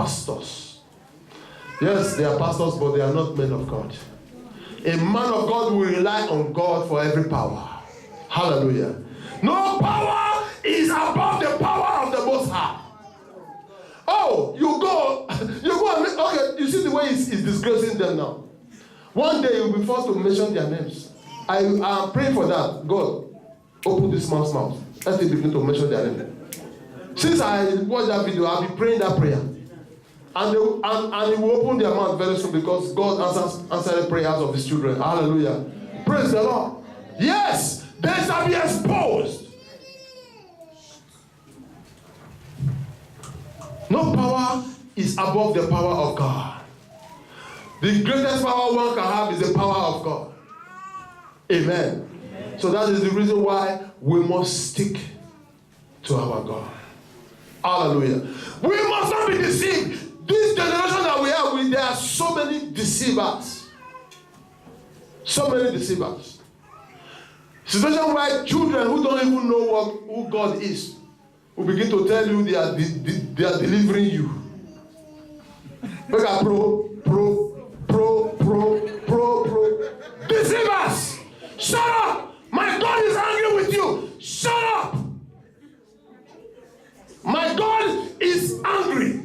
pastors. Yes, they are pastors, but they are not men of God. A man of God will rely on God for every power. Hallelujah. No power is above the power of the Most High. Oh, you go and okay, you see the way he's disgracing them now. One day you'll be forced to mention their names. I am praying for that. God, open this man's mouth. Let him begin to mention their name. Since I watched that video, I'll be praying that prayer. And he will open their mouth very soon because God answers the prayers of his children. Hallelujah. Praise the Lord. Yes, they shall be exposed. No power is above the power of God. The greatest power one can have is the power of God. Amen. So that is the reason why we must stick to our God. Hallelujah. We must not be deceived. This generation that we have, there are so many deceivers. So many deceivers. Situation where children who don't even know who God is will begin to tell you they are delivering you. Look at pro. Deceivers! Shut up! My God is angry with you. Shut up! My God is angry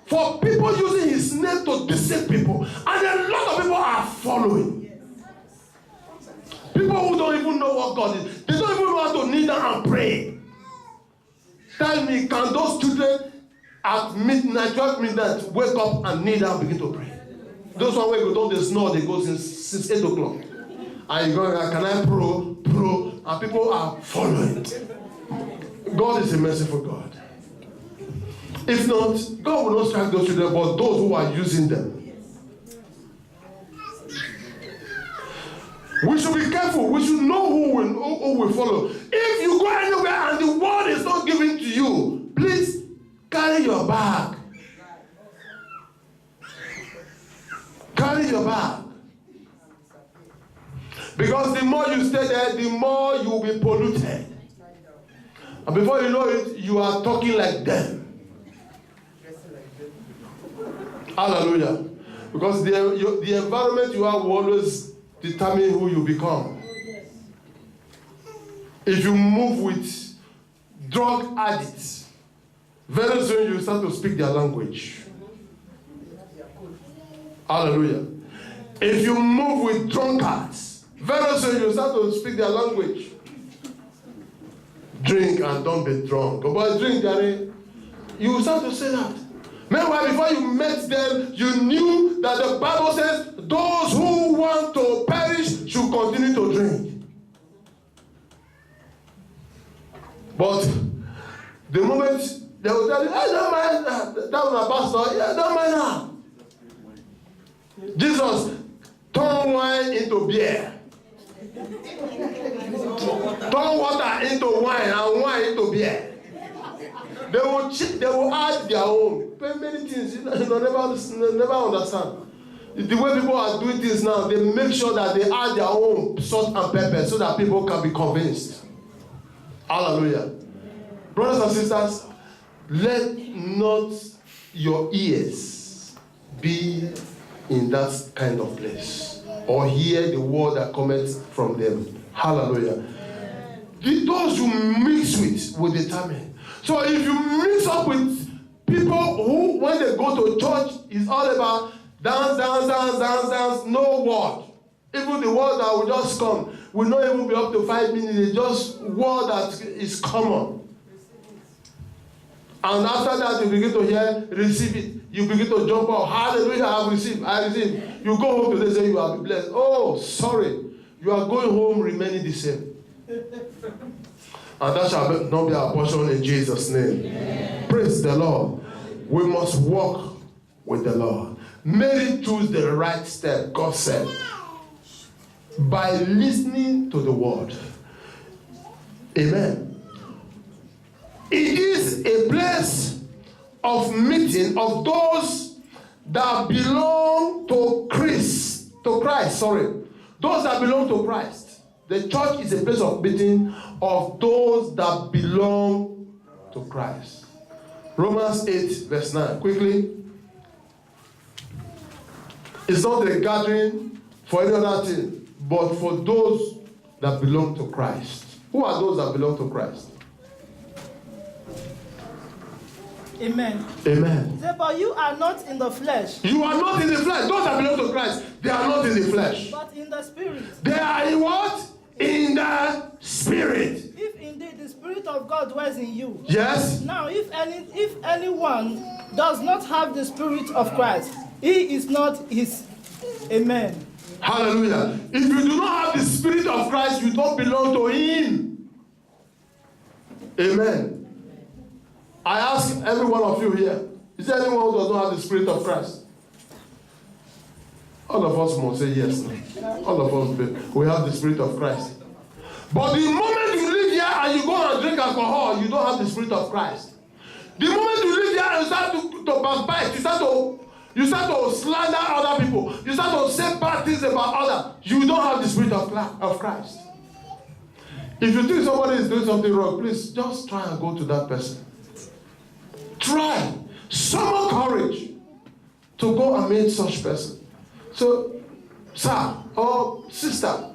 for people using his name to deceive people. And a lot of people are following. People who don't even know what God is. They don't even know how to kneel down and pray. Tell me, can those children at midnight, 12 midnight, wake up and kneel down and begin to pray? Those one where don't they snore, they go since 8 o'clock. And you go, can I pro? And people are following. God is a merciful God. If not, God will not strike those children, but those who are using them. We should be careful. We should know who will follow. If you go anywhere and the word is not given to you, please carry your bag. Carry your bag. Because the more you stay there, the more you will be polluted. And before you know it, you are talking like them. Hallelujah. Because the environment you have will always determine who you become. If you move with drug addicts, very soon you start to speak their language. Hallelujah. If you move with drunkards, very soon you start to speak their language. Drink and don't be drunk. But drink, Gary, you start to say that. Meanwhile, before you met them, you knew that the Bible says those who want to perish should continue to drink. But the moment they will tell you, hey, don't mind that was a pastor, yeah, don't mind that. Jesus turned wine into beer. Turn water into wine and wine into beer. They will add their own. Many things you never understand. The way people are doing things now, they make sure that they add their own salt and pepper so that people can be convinced. Hallelujah. Brothers and sisters, let not your ears be in that kind of place or hear the word that cometh from them. Hallelujah. Those you mix with will determine. So if you mix up with people who, when they go to church, it's all about dance, no word. Even the word that will just come will not even be up to 5 minutes. It's just word that is common. And after that, you begin to hear, receive it. You begin to jump out. Hallelujah, I receive. You go home today, say you are blessed. Oh, sorry. You are going home remaining the same. And that shall not be our portion in Jesus' name. Amen. Praise the Lord. We must walk with the Lord. Mary chose the right step, God said, by listening to the word. Amen. It is a place of meeting of those that belong to Christ. Those that belong to Christ. The church is a place of meeting of those that belong to Christ. Romans 8, verse 9. Quickly. It's not a gathering for any other thing, but for those that belong to Christ. Who are those that belong to Christ? Amen. Amen. But you are not in the flesh. You are not in the flesh. Those that belong to Christ, they are not in the flesh. But in the spirit. They are in what? In the spirit. If indeed the Spirit of God dwells in you. Yes. Now, if anyone does not have the Spirit of Christ, he is not his. Amen. Hallelujah. If you do not have the Spirit of Christ, you don't belong to Him. Amen. I ask every one of you here, is there anyone who does not have the Spirit of Christ? All of us must say yes. All of us, we have the Spirit of Christ. But the moment you live here and you go and drink alcohol, you don't have the Spirit of Christ. The moment you live here and you start to backbite, you start to slander other people, you start to say bad things about others, you don't have the Spirit of Christ. If you think somebody is doing something wrong, please just try and go to that person. Try. Summon courage to go and meet such person. So, sir or sister,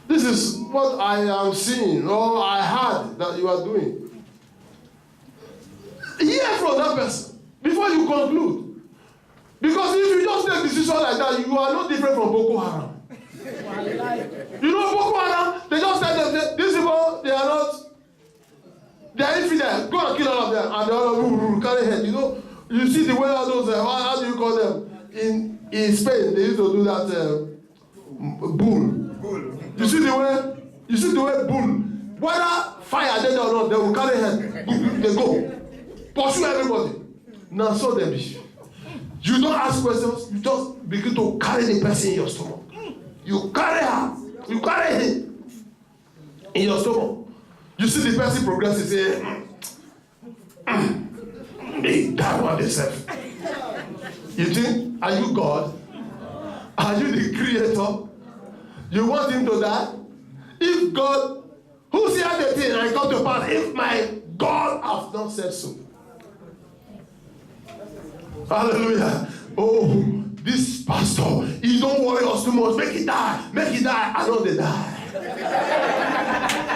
this is what I am seeing or I heard that you are doing. Hear from that person before you conclude. Because if you just take decision like that, you are not different from Boko Haram. You know Boko Haram, they just said these people, they are infidel. Go and kill all of them. And they all carry head. You know, you see the way all those, how do you call them? In Spain, they used to do that bull. You see the way bull. Whether fire dead or not, they will carry head. They go. Pursue everybody. Now so they be. You don't ask questions, you just begin to carry the person in your stomach. You carry her, you carry him in your stomach. You see the person progressing, say, that one themselves. You think, are you God? Are you the creator? You want him to die? If God, who said the thing and come to pass, if my God has not said so? Hallelujah. Oh, this pastor, he don't worry us too much. Make it die. I know they die.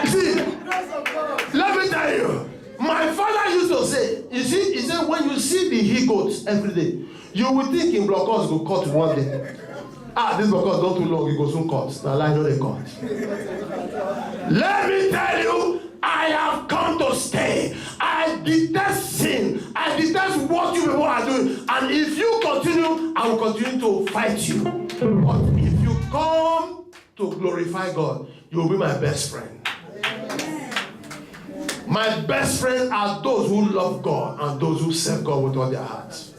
See, let me tell you, my father used to say, he said, when you see the he-goats every day, you will think in blockhouse go cut one day. This blockhouse not too long, it goes soon cut. Now I know they cut. Let me tell you, I have come to stay. I detest sin. I detest what you people are doing. And if you continue, I will continue to fight you. But if you come to glorify God, you will be my best friend. My best friends are those who love God and those who serve God with all their hearts.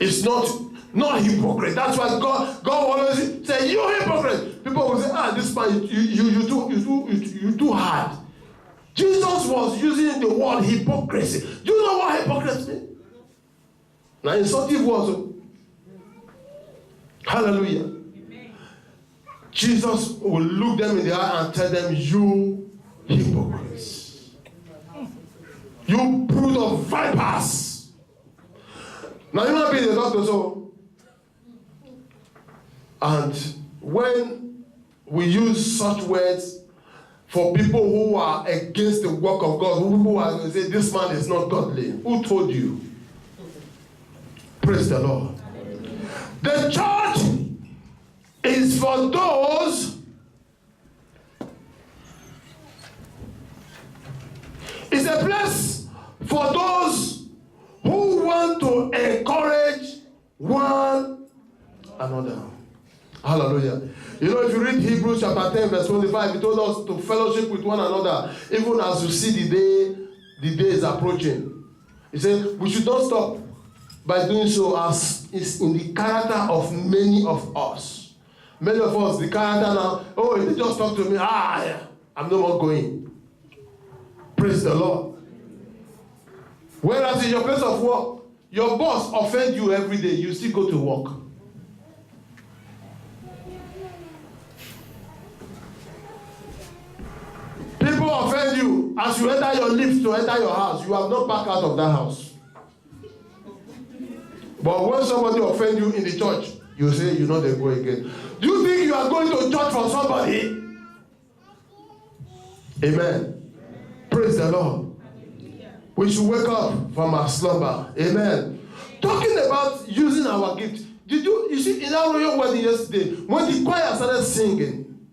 It's not hypocrite. That's why God always say, you hypocrite. People will say, this man, you too hard. Jesus was using the word hypocrisy. Do you know what hypocrisy means? Now, insultive words. Hallelujah. Amen. Jesus will look them in the eye and tell them, you hypocrites. You brood of vipers. Now, you might be the doctor, so. And when we use such words for people who are against the work of God, who are going to say, this man is not godly. Who told you? Praise the Lord. The church is for those, it's a place for those who want to encourage one another. Hallelujah. You know, if you read Hebrews chapter 10, verse 25, it told us to fellowship with one another, even as you see the day is approaching. He said, we should not stop by doing so, as is in the character of many of us. Many of us, the character now, if they just talk to me, I'm no more going. Praise the Lord. Whereas in your place of work, your boss offends you every day, you still go to work. People offend you as you enter your lift to enter your house. You have not backed out of that house. But when somebody offends you in the church, you say, you know, they go again. Do you think you are going to church for somebody? Amen. Praise the Lord. We should wake up from our slumber. Amen. Talking about using our gift. Did you see in our royal wedding yesterday, when the choir started singing,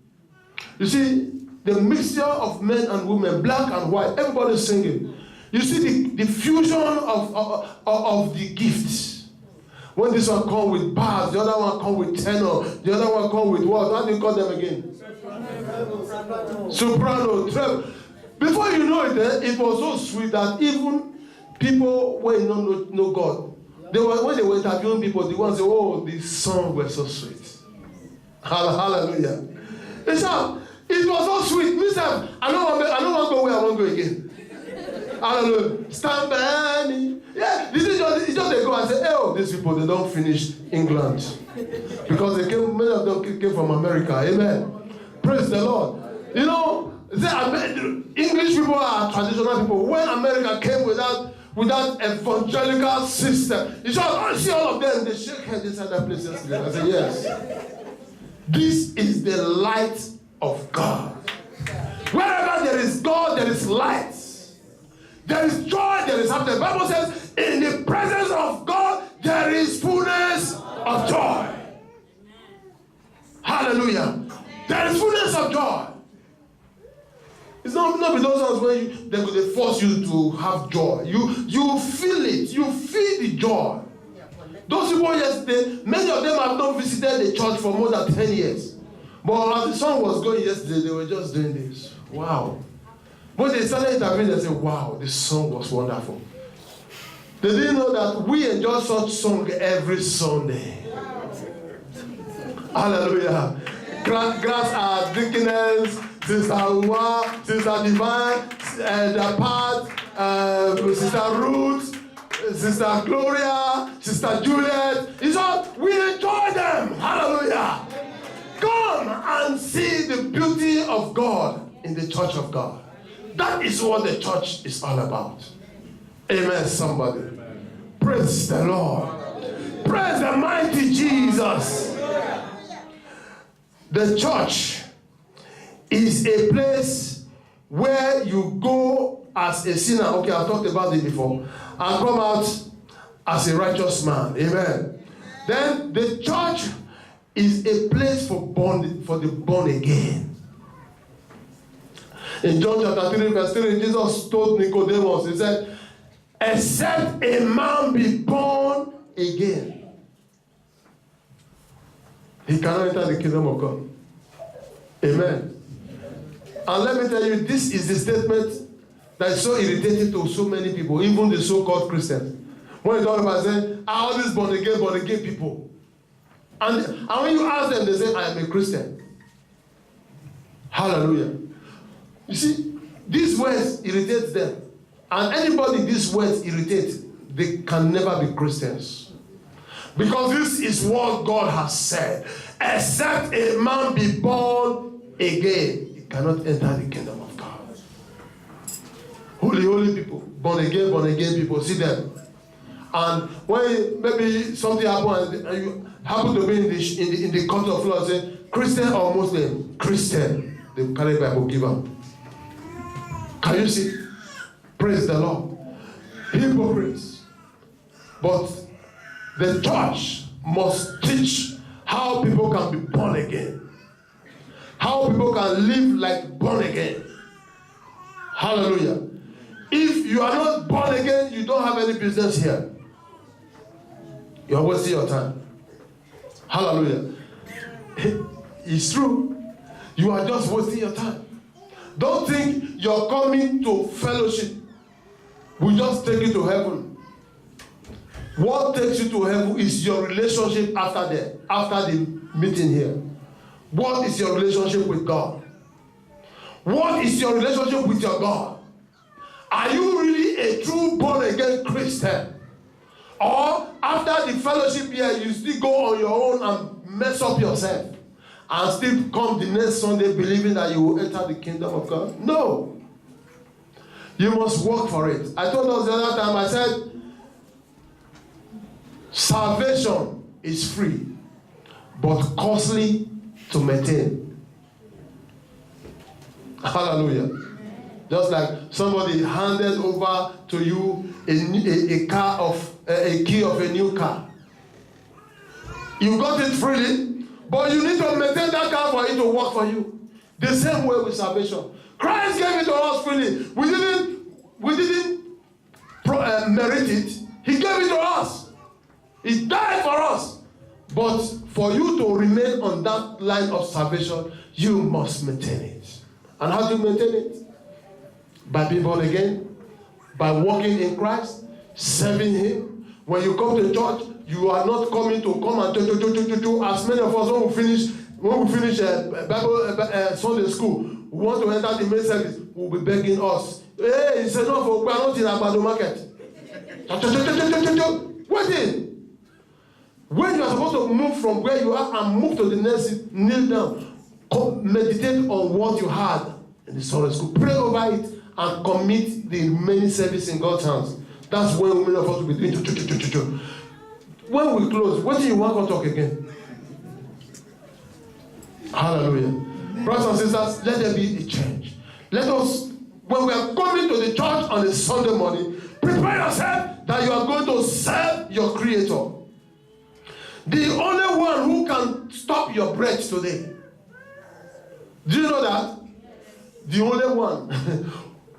you see the mixture of men and women, black and white, everybody singing. You see the fusion of the gifts. When this one come with bass, the other one come with tenor, the other one come with what? How do you call them again? Soprano, treble. Before you know it, it was so sweet that even people when don't know God, when they were interviewing people, the ones say, "Oh, these songs were so sweet." Hallelujah! It was so sweet. Myself, I don't want to go where I want to go again. Hallelujah! Stand by me. Yeah, it's just they go and say, "Oh, these people they don't finish England because many of them came from America." Amen. Praise the Lord. You know. English people are traditional people. When America came with that evangelical system, you see all of them, they shake heads inside that place yesterday. I said, yes. This is the light of God. Wherever there is God, there is light. There is joy, there is happiness. The Bible says, in the presence of God, there is fullness of joy. Hallelujah. There is fullness of joy. It's not those ones where they force you to have joy. You feel it. You feel the joy. Those people yesterday, many of them have not visited the church for more than 10 years. But as the song was going yesterday, they were just doing this. Wow. When they started interviewing, they said, wow, this song was wonderful. They didn't know that we enjoy such song every Sunday. Hallelujah. Grass are dickiness. Sister Uwa, Sister Divine, Dapat, Sister Ruth, Sister Gloria, Sister Juliet. It's all, we enjoy them. Hallelujah. Come and see the beauty of God in the church of God. That is what the church is all about. Amen, somebody. Praise the Lord. Praise the mighty Jesus. The church is a place where you go as a sinner. Okay, I've talked about it before. And come out as a righteous man. Amen. Then the church is a place for the born again. In John chapter 3, verse 3, Jesus told Nicodemus, he said, except a man be born again, he cannot enter the kingdom of God. Amen. And let me tell you, this is the statement that is so irritating to so many people, even the so-called Christians. When you talk about saying, all these born again people. And when you ask them, they say, I am a Christian. Hallelujah. You see, these words irritate them. And anybody these words irritate, they can never be Christians. Because this is what God has said. Except a man be born again, he cannot enter the kingdom of God. Holy people, born again people, see them. And when maybe something happens and you happen to be in the court of law, say, Christian or Muslim? Christian. They carry Bible, give up. Can you see? Praise the Lord. Hypocrites. But the church must teach how people can be born again. How people can live like born again. Hallelujah. If you are not born again, you don't have any business here. You are wasting your time. Hallelujah. It's true. You are just wasting your time. Don't think you're coming to fellowship will just take you to heaven. What takes you to heaven is your relationship after the meeting here. What is your relationship with God? What is your relationship with your God? Are you really a true born-again Christian? Or after the fellowship here, you still go on your own and mess up yourself and still come the next Sunday believing that you will enter the kingdom of God? No. You must work for it. I told us the other time, I said, Salvation is free, but costly to maintain. Hallelujah. Just like somebody handed over to you a key of a new car. You got it freely, but you need to maintain that car for it to work for you. The same way with salvation. Christ gave it to us freely. We didn't merit it. He gave it to us. He died for us. But for you to remain on that line of salvation, you must maintain it. And how do you maintain it? By being born again, by walking in Christ, serving Him. When you come to church, you are not coming to come and do. As many of us when we finish Bible Sunday school, we want to enter the main service. Will be begging us. Hey, it's enough. We are not in Agbado market. Waiting. When you are supposed to move from where you are and move to the next seat, kneel down. Meditate on what you had in the Sunday school. Pray over it and commit the remaining service in God's hands. That's when many of us will be doing. When we close, what do you want to talk again? Hallelujah. Amen. Brothers and sisters, let there be a change. Let us, when we are coming to the church on a Sunday morning, prepare yourself that you are going to serve your Creator. The only one who can stop your breath today. Do you know that? The only one.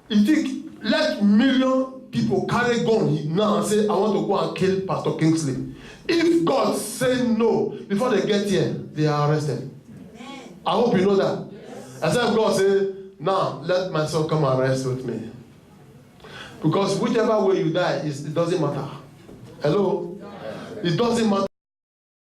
You think, let million people carry gun now and say, I want to go and kill Pastor Kingsley. If God say no, before they get here, they are arrested. Amen. I hope you know that. Yes. Except God say, now, let myself come and rest with me. Because whichever way you die, it doesn't matter. Hello? It doesn't matter.